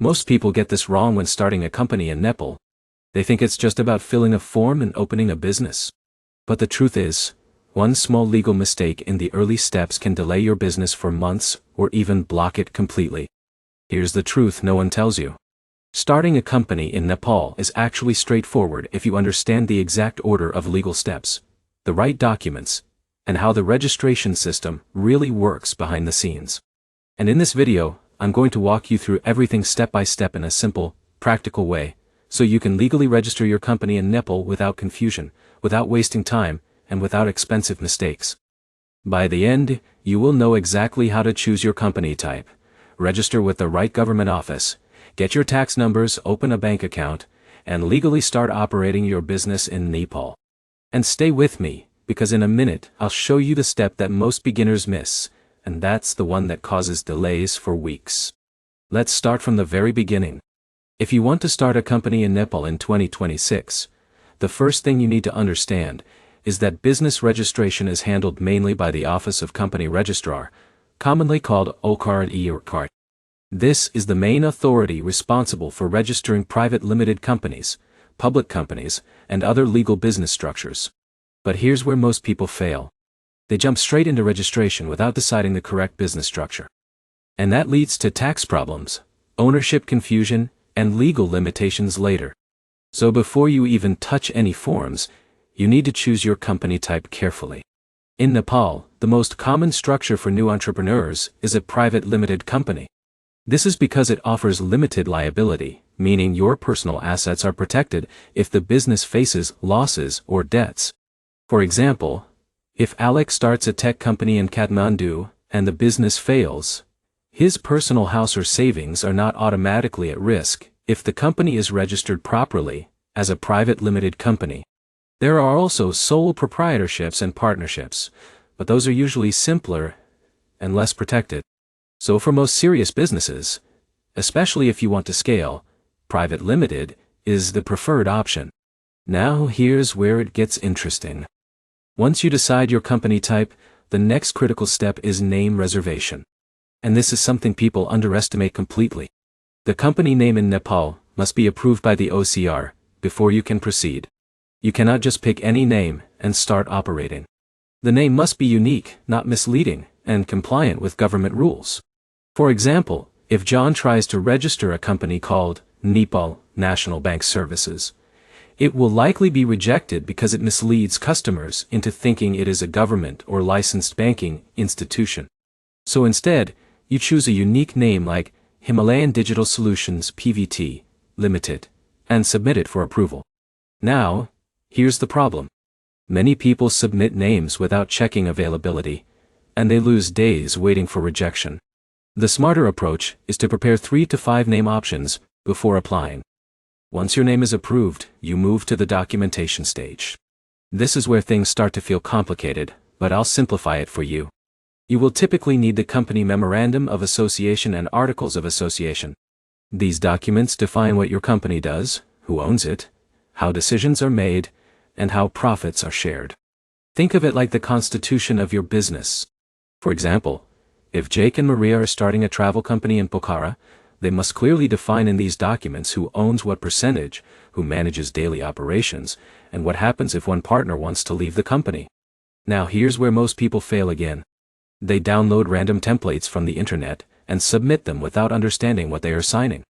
Most people get this wrong when starting a company in Nepal. They think it's just about filling a form and opening a business. But the truth is, one small legal mistake in the early steps can delay your business for months or even block it completely. Here's the truth no one tells you. Starting a company in Nepal is actually straightforward if you understand the exact order of legal steps, the right documents, and how the registration system really works behind the scenes. And in this video, I'm going to walk you through everything step by step in a simple, practical way, so you can legally register your company in Nepal without confusion, without wasting time, and without expensive mistakes. By the end, you will know exactly how to choose your company type, register with the right government office, get your tax numbers, open a bank account, and legally start operating your business in Nepal. And stay with me, because in a minute I'll show you the step that most beginners miss, and that's the one that causes delays for weeks. Let's start from the very beginning. If you want to start a company in Nepal in 2026, the first thing you need to understand is that business registration is handled mainly by the Office of Company Registrar, commonly called OCARD. This is the main authority responsible for registering private limited companies, public companies, and other legal business structures. But here's where most people fail. They jump straight into registration without deciding the correct business structure. And that leads to tax problems, ownership confusion, and legal limitations later. So before you even touch any forms, you need to choose your company type carefully. In Nepal, the most common structure for new entrepreneurs is a private limited company. This is because it offers limited liability, meaning your personal assets are protected if the business faces losses or debts. For example, if Alex starts a tech company in Kathmandu and the business fails, his personal house or savings are not automatically at risk if the company is registered properly as a private limited company. There are also sole proprietorships and partnerships, but those are usually simpler and less protected. So for most serious businesses, especially if you want to scale, private limited is the preferred option. Now here's where it gets interesting. Once you decide your company type, the next critical step is name reservation. And this is something people underestimate completely. The company name in Nepal must be approved by the OCR before you can proceed. You cannot just pick any name and start operating. The name must be unique, not misleading, and compliant with government rules. For example, if John tries to register a company called Nepal National Bank Services, it will likely be rejected because it misleads customers into thinking it is a government or licensed banking institution. So instead, you choose a unique name like Himalayan Digital Solutions PVT Limited and submit it for approval. Now, here's the problem. Many people submit names without checking availability, and they lose days waiting for rejection. The smarter approach is to prepare 3 to 5 name options before applying. Once your name is approved, you move to the documentation stage. This is where things start to feel complicated, but I'll simplify it for you. You will typically need the company memorandum of association and articles of association. These documents define what your company does, who owns it, how decisions are made, and how profits are shared. Think of it like the constitution of your business. For example, if Jake and Maria are starting a travel company in Pokhara, they must clearly define in these documents who owns what percentage, who manages daily operations, and what happens if one partner wants to leave the company. Now here's where most people fail again. They download random templates from the internet and submit them without understanding what they are signing.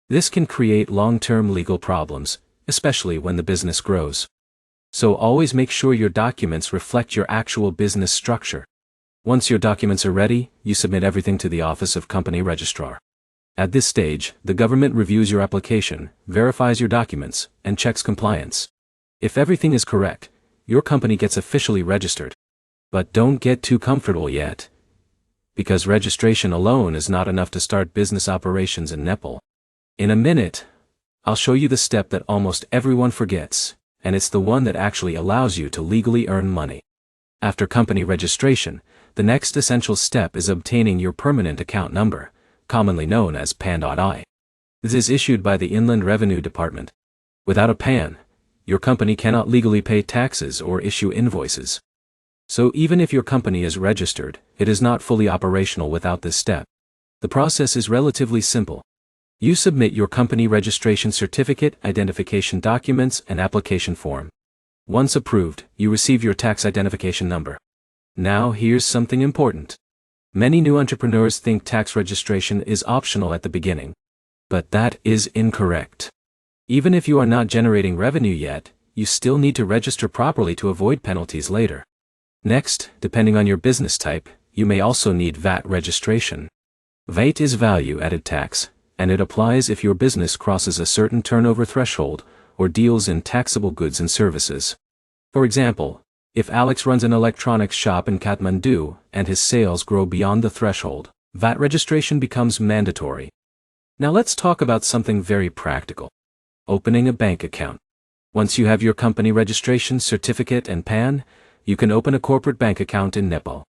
This can create long-term legal problems, especially when the business grows. So always make sure your documents reflect your actual business structure. Once your documents are ready, you submit everything to the Office of Company Registrar. At this stage, the government reviews your application, verifies your documents, and checks compliance. If everything is correct, your company gets officially registered. But don't get too comfortable yet, because registration alone is not enough to start business operations in Nepal. In a minute, I'll show you the step that almost everyone forgets, and it's the one that actually allows you to legally earn money. After company registration, the next essential step is obtaining your permanent account number, commonly known as PAN.I. This is issued by the Inland Revenue Department. Without a PAN, your company cannot legally pay taxes or issue invoices. So even if your company is registered, it is not fully operational without this step. The process is relatively simple. You submit your company registration certificate, identification documents, and application form. Once approved, you receive your tax identification number. Now here's something important. Many new entrepreneurs think tax registration is optional at the beginning. But that is incorrect. Even if you are not generating revenue yet, you still need to register properly to avoid penalties later. Next, depending on your business type, you may also need VAT registration. VAT is value-added tax, and it applies if your business crosses a certain turnover threshold or deals in taxable goods and services. For example, if Alex runs an electronics shop in Kathmandu and his sales grow beyond the threshold, VAT registration becomes mandatory. Now let's talk about something very practical. Opening a bank account. Once you have your company registration certificate and PAN, you can open a corporate bank account in Nepal.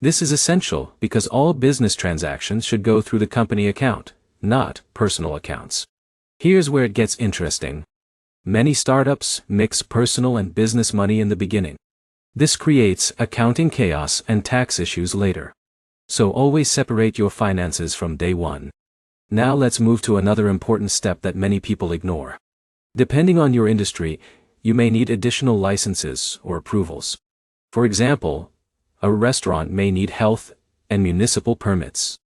This is essential because all business transactions should go through the company account, not personal accounts. Here's where it gets interesting. Many startups mix personal and business money in the beginning. This creates accounting chaos and tax issues later. So always separate your finances from day one. Now let's move to another important step that many people ignore. Depending on your industry, you may need additional licenses or approvals. For example, a restaurant may need health and municipal permits.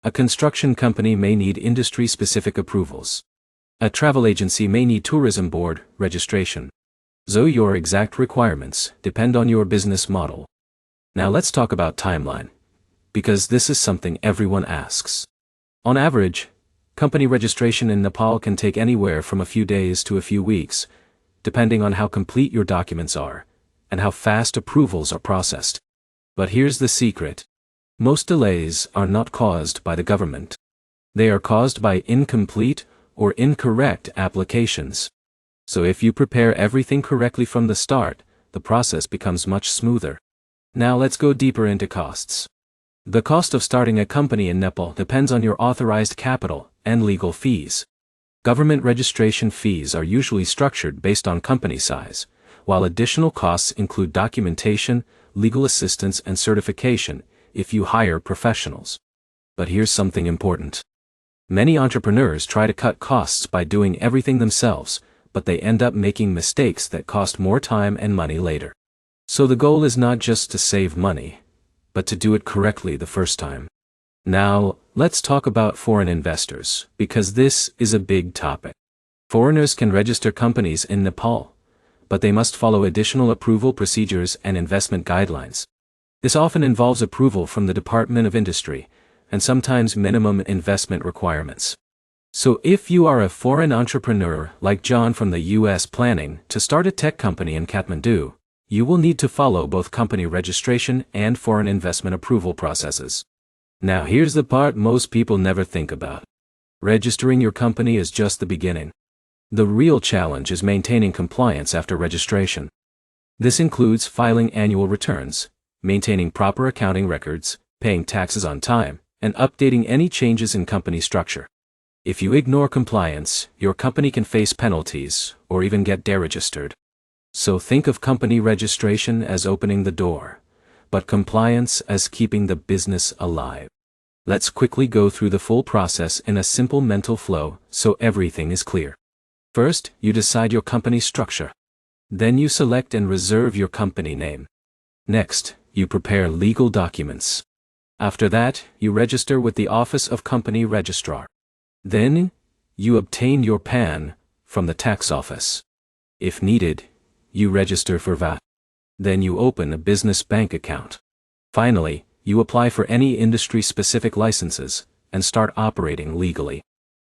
A construction company may need industry-specific approvals. A travel agency may need tourism board registration. So your exact requirements depend on your business model. Now let's talk about timeline, because this is something everyone asks. On average, company registration in Nepal can take anywhere from a few days to a few weeks, depending on how complete your documents are and how fast approvals are processed. But here's the secret. Most delays are not caused by the government. They are caused by incomplete or incorrect applications. So if you prepare everything correctly from the start, the process becomes much smoother. Now let's go deeper into costs. The cost of starting a company in Nepal depends on your authorized capital and legal fees. Government registration fees are usually structured based on company size, while additional costs include documentation, legal assistance, and certification if you hire professionals. But here's something important. Many entrepreneurs try to cut costs by doing everything themselves, but they end up making mistakes that cost more time and money later. So the goal is not just to save money, but to do it correctly the first time. Now, let's talk about foreign investors, because this is a big topic. Foreigners can register companies in Nepal, but they must follow additional approval procedures and investment guidelines. This often involves approval from the Department of Industry, and sometimes minimum investment requirements. So if you are a foreign entrepreneur like John from the US planning to start a tech company in Kathmandu, you will need to follow both company registration and foreign investment approval processes. Now here's the part most people never think about. Registering your company is just the beginning. The real challenge is maintaining compliance after registration. This includes filing annual returns, maintaining proper accounting records, paying taxes on time, and updating any changes in company structure. If you ignore compliance, your company can face penalties or even get deregistered. So think of company registration as opening the door, but compliance as keeping the business alive. Let's quickly go through the full process in a simple mental flow so everything is clear. First, you decide your company structure. Then you select and reserve your company name. Next, you prepare legal documents. After that, you register with the Office of Company Registrar. Then, you obtain your PAN from the tax office. If needed, you register for VAT. Then you open a business bank account. Finally, you apply for any industry-specific licenses and start operating legally.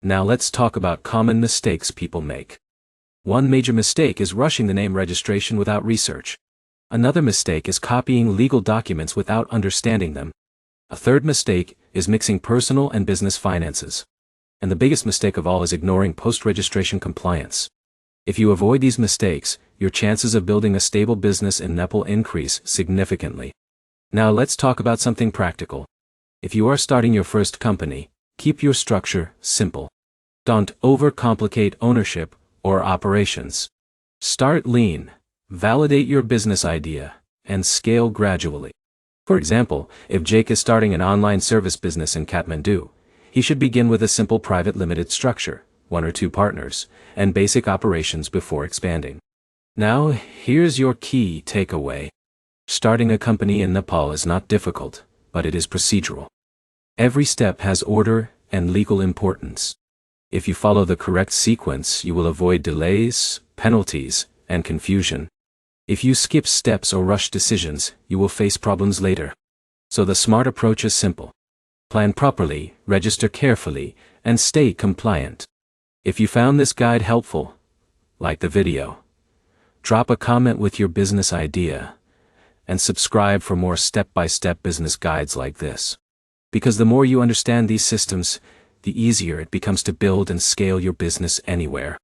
Now let's talk about common mistakes people make. One major mistake is rushing the name registration without research. Another mistake is copying legal documents without understanding them. A third mistake is mixing personal and business finances. And the biggest mistake of all is ignoring post-registration compliance. If you avoid these mistakes, your chances of building a stable business in Nepal increase significantly. Now let's talk about something practical. If you are starting your first company, keep your structure simple. Don't overcomplicate ownership or operations. Start lean, validate your business idea, and scale gradually. For example, if Jake is starting an online service business in Kathmandu, He should begin with a simple private limited structure, 1 or 2 partners, and basic operations before expanding. Now, here's your key takeaway. Starting a company in Nepal is not difficult, but it is procedural. Every step has order and legal importance. If you follow the correct sequence, you will avoid delays, penalties, and confusion. If you skip steps or rush decisions, you will face problems later. So the smart approach is simple. Plan properly, register carefully, and stay compliant. If you found this guide helpful, like the video, drop a comment with your business idea, and subscribe for more step-by-step business guides like this. Because the more you understand these systems, the easier it becomes to build and scale your business anywhere.